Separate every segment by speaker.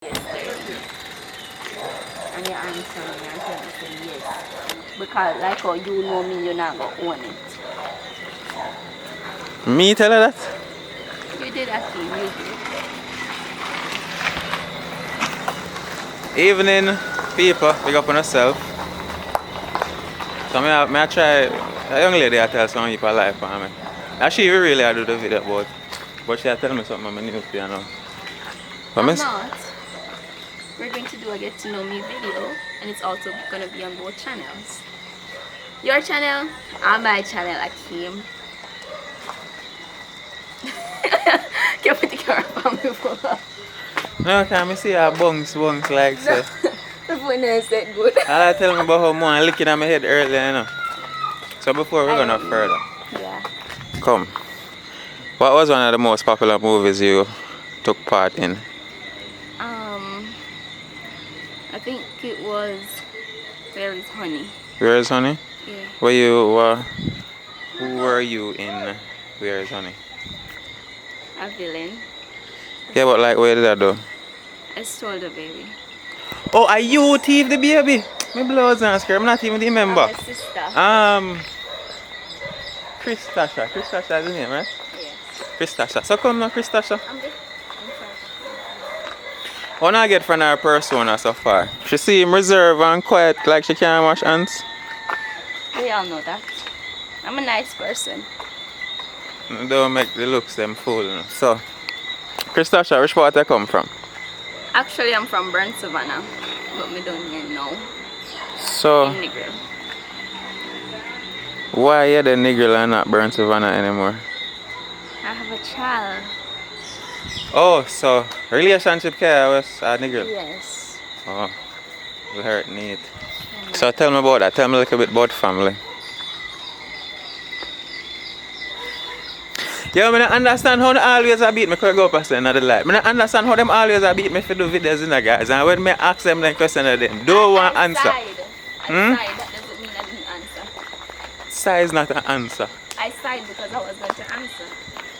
Speaker 1: yesterday. And you answer me and tell me say yes. Because like how you know me, you're not going to own it.
Speaker 2: Me tell her that?
Speaker 1: You did that thing, you did.
Speaker 2: Evening, people, big up on yourself. So I try, a young lady I tell some people life for me. And she really I do the video about, but she tell me something I'm new to, you know.
Speaker 1: I'm not. We're going to do a get to know me video, and it's also going to be on both channels. Your channel and my channel, Akeem. Can you put the camera on me for her?
Speaker 2: No, can I see her bunks like so.
Speaker 1: The phone is that good.
Speaker 2: All I tell me about how more looking at my head earlier, you know. So before we go no further.
Speaker 1: Yeah.
Speaker 2: Come. What was one of the most popular movies you took part in?
Speaker 1: I think it was Where is Honey?
Speaker 2: Where is Honey?
Speaker 1: Yeah.
Speaker 2: Who were you in Where is Honey?
Speaker 1: A villain.
Speaker 2: Yeah, but like where did I do?
Speaker 1: I stole the baby.
Speaker 2: Oh, are you thief the baby? My blood's not scared. I'm not even remember.
Speaker 1: My sister.
Speaker 2: Christasha. Christasha is the name, right?
Speaker 1: Yes.
Speaker 2: Christasha. So come now, Christasha.
Speaker 1: I'm there.
Speaker 2: What I get from her persona so far? She seems reserved and quiet like she can't wash hands.
Speaker 1: We all know that. I'm a nice person.
Speaker 2: Don't make the looks them fool. You know. So, Christasha, which part I come from?
Speaker 1: Actually, I'm from Burnt Savannah, but me don't here now.
Speaker 2: So,
Speaker 1: In Negril.
Speaker 2: why are the Negril and not Burnt Savannah anymore?
Speaker 1: I have a child.
Speaker 2: Oh, so relationship care was Negril?
Speaker 1: Yes.
Speaker 2: Oh, it hurt neat. So tell me about that. Tell me a little bit about family. Yeah, I don't understand how they always beat me because I go past another life. I don't understand how them always beat me for do videos in the guys. And when I ask them the question of them, don't want answer.
Speaker 1: I sighed. That doesn't mean I didn't answer.
Speaker 2: Sigh is not an answer.
Speaker 1: I sighed because I was going to answer.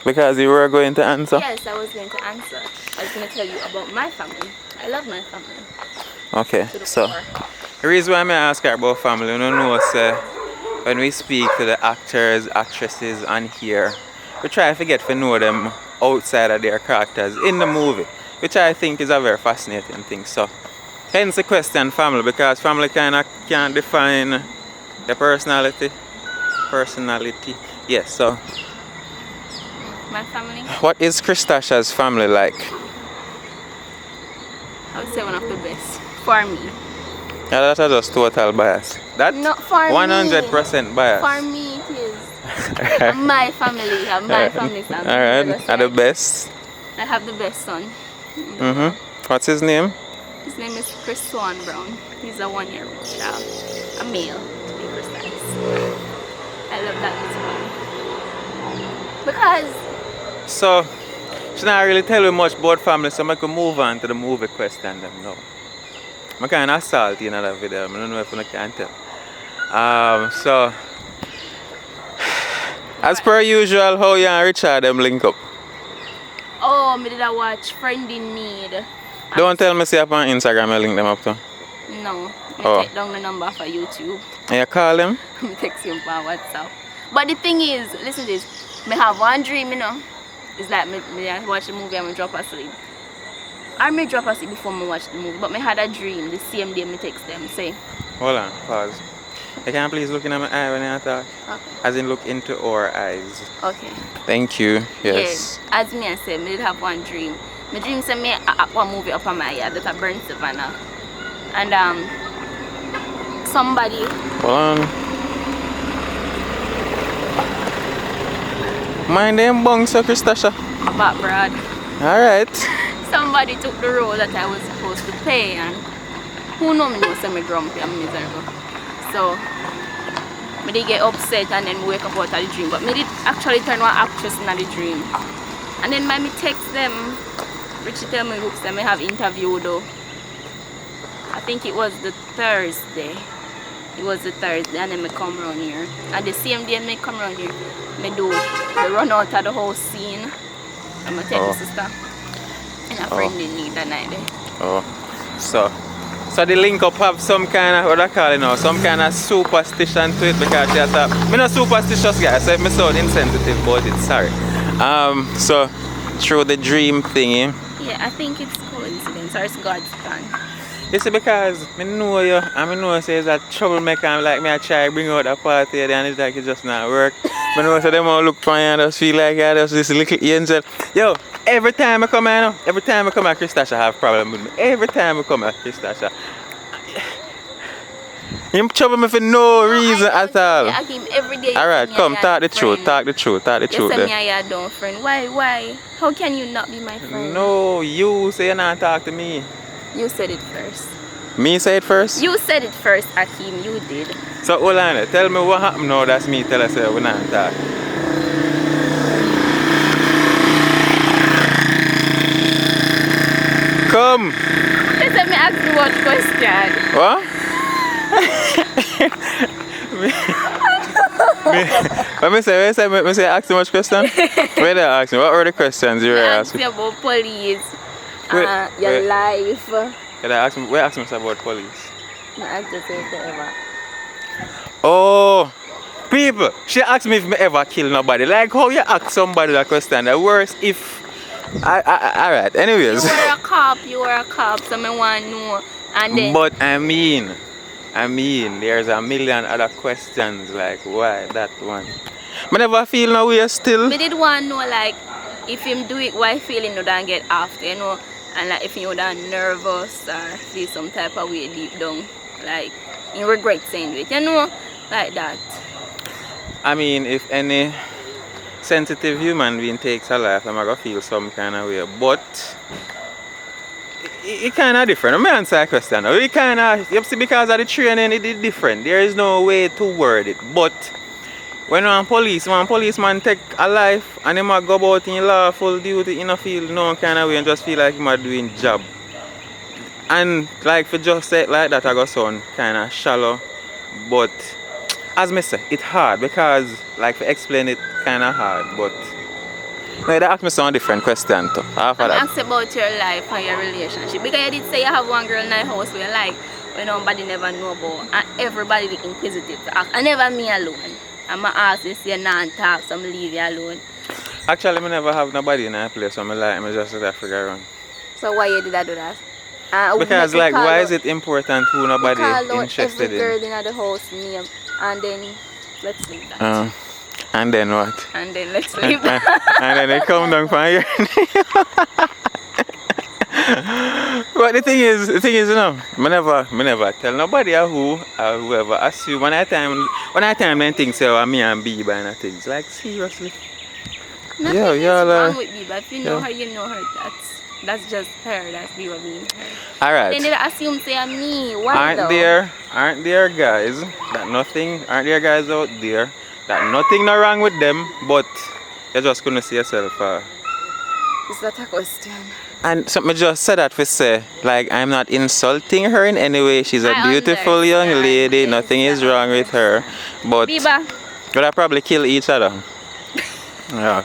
Speaker 2: Because you were going to answer?
Speaker 1: Yes, I was going to answer. I was going to tell you about my family. I love my family.
Speaker 2: Okay, so the reason why I ask her about family, you know, when we speak to the actors, actresses on here, we try to get to know them outside of their characters in the movie, which I think is a very fascinating thing. So, hence the question family, because family kind of can't define the personality. Yes, so.
Speaker 1: My family?
Speaker 2: What is Christasha's family like?
Speaker 1: I would say one of the best. For me.
Speaker 2: Yeah, that's just total bias. That's
Speaker 1: not for
Speaker 2: 100% bias.
Speaker 1: For me it is. And my family. My family.
Speaker 2: Alright, are the best?
Speaker 1: I have the best son.
Speaker 2: What's his name?
Speaker 1: His name is Chris Swan Brown. He's a 1-year-old child. A male, to be precise. I love that little one. Because
Speaker 2: so, she not really tell you much about family, so I can move on to the movie question them now. I'm kind of salty in that video, I don't know if I can tell. So, as per usual, how you and Richard them link up?
Speaker 1: oh, me did I watch Friend in Need.
Speaker 2: Don't tell me say up on Instagram you link them up to.
Speaker 1: No, I take down the number for YouTube.
Speaker 2: And you call them?
Speaker 1: I text him on WhatsApp. But the thing is, listen to this, me have one dream, you know. It's like me watch the movie and I drop asleep. I may drop asleep before I watch the movie, but I had a dream the same day I text them. Say,
Speaker 2: hold on, pause. You can please look in my eye when you talk?
Speaker 1: Okay.
Speaker 2: As in look into our eyes.
Speaker 1: Okay.
Speaker 2: Thank you. Yes.
Speaker 1: Yeah, as me I said, I did have one dream. My dream said me act one movie up on my yard that I Burnt Savannah. And somebody.
Speaker 2: Hold on. My name bunks of Christasha.
Speaker 1: About Brad.
Speaker 2: Alright.
Speaker 1: Somebody took the role that I was supposed to play, and who know me knows I'm grumpy and miserable. So me did get upset and then wake up out of the dream. But me did actually turn one actress in the dream. And then me text them, Richie tell me looks that me have interview though. I think it was the Thursday. It was the Thursday and then me come around here. And the same day me come around here, me do the run out of the whole scene. And I take my sister and a friend in need that night there.
Speaker 2: Oh, so the link up have some kind of, what I call it now, some kind of superstition to it because she has a, I'm not superstitious guy, so if I sound insensitive about it, sorry. So through the dream thingy.
Speaker 1: Yeah, I think it's coincidence or it's God's plan.
Speaker 2: You see, because I know you, and I know say it's a troublemaker, and like me I try to bring out a party and it's like it just not work. I know so them all look for you and just feel like I just this little angel. Yo, every time I come here, Christasha have problem with me. Every time I come here, Christasha. You trouble me for no reason at all.
Speaker 1: I him every day.
Speaker 2: Alright, come, talk the truth.
Speaker 1: You say me a don't friend. Why? How can you not be my friend?
Speaker 2: No, you say you not talk to me.
Speaker 1: You said it first.
Speaker 2: Me say it first?
Speaker 1: You said it first, Akeem. You did.
Speaker 2: So hold on, tell me what happened now. That's me tell us we're not talk. Come.
Speaker 1: You said me ask you what question.
Speaker 2: What? me say ask too much question? Where they ask me? What were the questions you were asking?
Speaker 1: I asked you about police.
Speaker 2: Your
Speaker 1: life.
Speaker 2: Can I ask me? Where ask me about police?
Speaker 1: I asked you if you ever.
Speaker 2: Oh, people. She asked me if me ever kill nobody. Like how you ask somebody that question. The worst if. Alright. Anyways.
Speaker 1: You were a cop. So me want to know. And then.
Speaker 2: But I mean, there's a million other questions like why that one. I never feel no way still.
Speaker 1: Me did want to know like if him do it, why feeling no don't get after, you know, and like if you that nervous or feel some type of way deep down, like you regret saying it, you know, like that.
Speaker 2: I mean, if any sensitive human being takes a life, I'm gonna feel some kind of way, but. It kind of different. I'm answer a question. It kind of, you see, because of the training, it is different. There is no way to word it. But when one policeman take a life and he might go about in lawful duty in a field, no kind of way, and just feel like he might doing job. And like for just say it like that, I go sound kind of shallow. But as me say, it's hard because like to explain it kind of hard. But. No, they asked me some different question too.
Speaker 1: Ask about your life and your relationship. Because you did say you have one girl in the house where you like, where nobody never know about. And everybody be inquisitive to ask. And never me alone. I'm going to ask you, say you not talk, so I'm leave you alone.
Speaker 2: Actually, I never have nobody in that place, so I like I just let that figure around.
Speaker 1: So why you did I do that?
Speaker 2: Because like, why is it important who nobody interested in?
Speaker 1: Every girl in the house name, and then let's leave that.
Speaker 2: And then what?
Speaker 1: And then let's leave that.
Speaker 2: And then they come down from here. But the thing is, you know, I never tell nobody who or whoever assume when I time then things say oh, me and Biba and things. Like seriously.
Speaker 1: Nothing is wrong with Biba. If you know her, you know her. That's just her. That's Biba being her.
Speaker 2: Alright.
Speaker 1: Then they assume say I'm me. Why
Speaker 2: Aren't there guys aren't there guys out there that nothing no wrong with them, but you just couldn't see yourself.
Speaker 1: Is that a question?
Speaker 2: And something just said that for say, like I'm not insulting her in any way. She's a beautiful young lady. Nothing is wrong with her. But
Speaker 1: Biba.
Speaker 2: Could I probably kill each other? Yeah.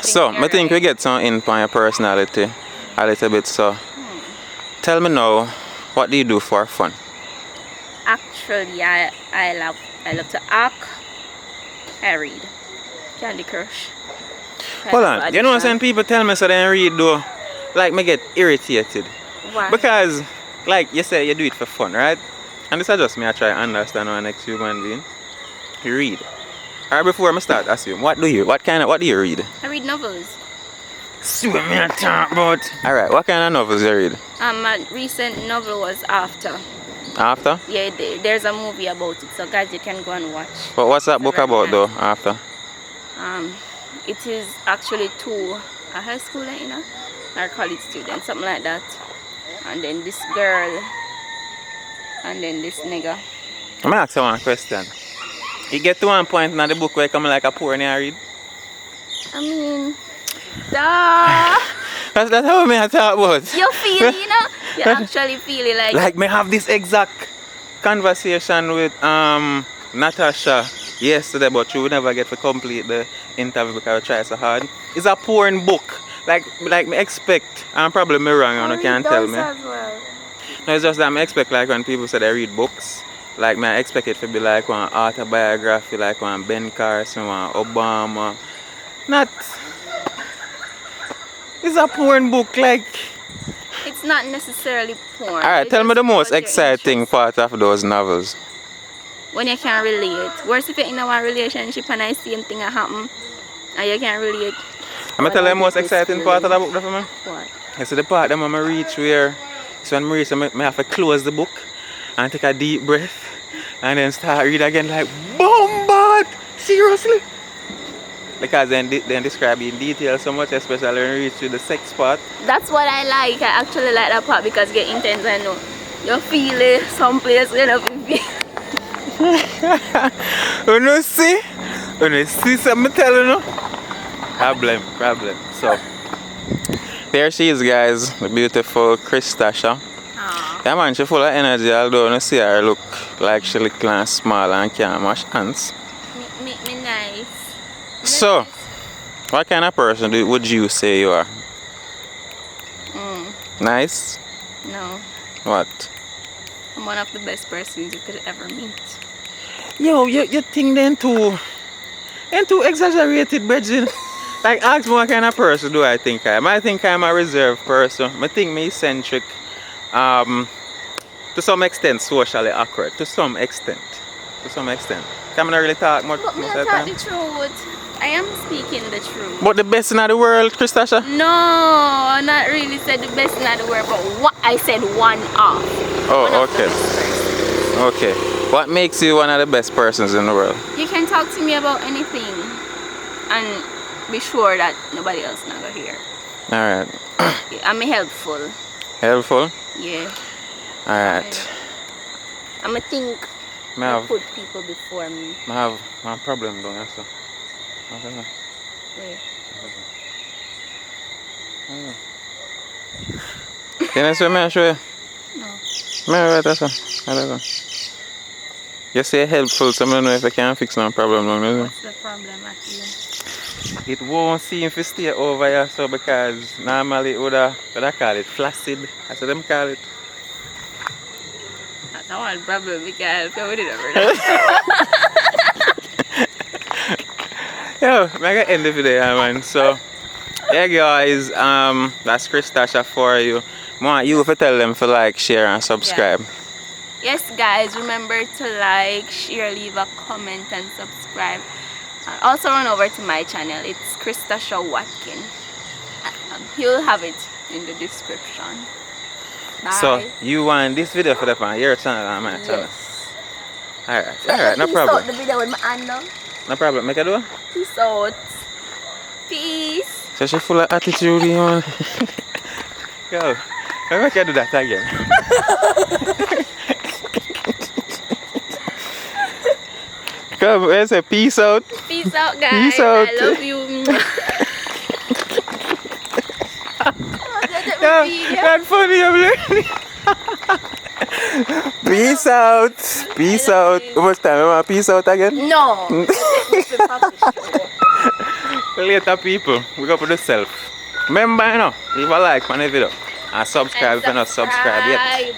Speaker 2: So I think we get some in on your personality a little bit. So tell me now, what do you do for fun?
Speaker 1: Actually, I love to act. I read. Candy Crush.
Speaker 2: Hold on. You know what I'm saying? People tell me so they read though. Like me get irritated.
Speaker 1: Why?
Speaker 2: Because like you say you do it for fun, right? And this is just me I try to understand how next human being. You read. Alright, before I start assume, what do you read?
Speaker 1: I read novels.
Speaker 2: See what me I talk about. Alright, what kind of novels you read?
Speaker 1: My recent novel was After.
Speaker 2: After?
Speaker 1: Yeah, there's a movie about it, so guys you can go and watch.
Speaker 2: But what's that book about though, After?
Speaker 1: It is actually two a high schooler, you know, or college student, something like that. And then this girl, and then this nigga.
Speaker 2: I'm gonna ask you one question. You get to one point in the book where you come like a poor and you read?
Speaker 1: I mean, duh.
Speaker 2: That's how me I talk about.
Speaker 1: You feel, you know? You actually feel it like...
Speaker 2: Like me have this exact conversation with Natasha yesterday, but she would never get to complete the interview because I try so hard. It's a porn book. like me expect, and probably me wrong and you can't tell me.
Speaker 1: As well.
Speaker 2: No, it's just that I expect like when people say they read books, like me I expect it to be like one autobiography, like one Ben Carson, one Obama. Not it's a porn book like.
Speaker 1: It's not necessarily porn.
Speaker 2: Alright, tell me the most exciting part of those novels.
Speaker 1: When you can relate. Worse if you're in a one relationship and I see anything happen and you can't relate.
Speaker 2: I'm gonna tell you the most exciting part of the book for me.
Speaker 1: What?
Speaker 2: It's the part that I'm reach where so when I reach I have to close the book and take a deep breath and then start read again like bombard! Seriously? Because then describe in detail so much, especially when you reach to the sex part.
Speaker 1: That's what I like. I actually like that part because you get intense and you feel it someplace you know.
Speaker 2: You see something telling you? Problem. So there she is, guys, the beautiful Christasha. Yeah man, she full of energy, although you see her look like she look kind of small and can't mash hands.
Speaker 1: Me nice.
Speaker 2: So, what kind of person would you say you are? Nice?
Speaker 1: No.
Speaker 2: What?
Speaker 1: I'm one of the best persons you could ever meet.
Speaker 2: Yo, you think then too exaggerated, Bridget. Like, ask me what kind of person do I think I am. I think I'm a reserved person. I think me eccentric. To some extent, socially awkward. To some extent. Can I not really talk much
Speaker 1: But me
Speaker 2: most of
Speaker 1: not
Speaker 2: the
Speaker 1: talk
Speaker 2: time?
Speaker 1: the truth. I am speaking the truth.
Speaker 2: But the best in the world, Christasha?
Speaker 1: No, not really said the best in the world, but what I said one of.
Speaker 2: Oh,
Speaker 1: One of the
Speaker 2: okay.
Speaker 1: best persons.
Speaker 2: Okay. What makes you one of the best persons in the world?
Speaker 1: You can talk to me about anything and be sure that nobody else not gonna hear.
Speaker 2: Alright.
Speaker 1: I'm helpful.
Speaker 2: Helpful?
Speaker 1: Yeah.
Speaker 2: Alright.
Speaker 1: I'm a think
Speaker 2: I
Speaker 1: I put people before me.
Speaker 2: have a problem doing that, so. Okay.
Speaker 1: Wait.
Speaker 2: Can I show you?
Speaker 1: No.
Speaker 2: That's all. You say helpful, so I don't know if I can fix no problem.
Speaker 1: What's the problem actually?
Speaker 2: It won't seem to stay over here, so because normally it would I call it flaccid. That's what them call it.
Speaker 1: That's not one problem because I wouldn't ever.
Speaker 2: Yo, I'm gonna end the video, man. So, yeah, guys, that's Christasha for you. I want you to tell them to like, share, and subscribe.
Speaker 1: Yeah. Yes, guys, remember to like, share, leave a comment, and subscribe. Also, run over to my channel. It's Christasha Watkin. You'll have it in the description. Bye.
Speaker 2: So, you want this video for the on your channel and my channel?
Speaker 1: Yes.
Speaker 2: Alright, no problem.
Speaker 1: Peace out the video with my hand now.
Speaker 2: No problem, make it do?
Speaker 1: Peace out. Peace.
Speaker 2: So she full of attitude, you know. Yo, I can do that again. Come, let's say peace out.
Speaker 1: Peace out, guys.
Speaker 2: Peace out.
Speaker 1: I love you.
Speaker 2: Yeah, that's funny, I'm learning. Peace out. Peace out. How much time? You want peace out again?
Speaker 1: No.
Speaker 2: Later, people. We go for the self. Remember, you know, leave a like on the video and subscribe if you're not subscribed yet.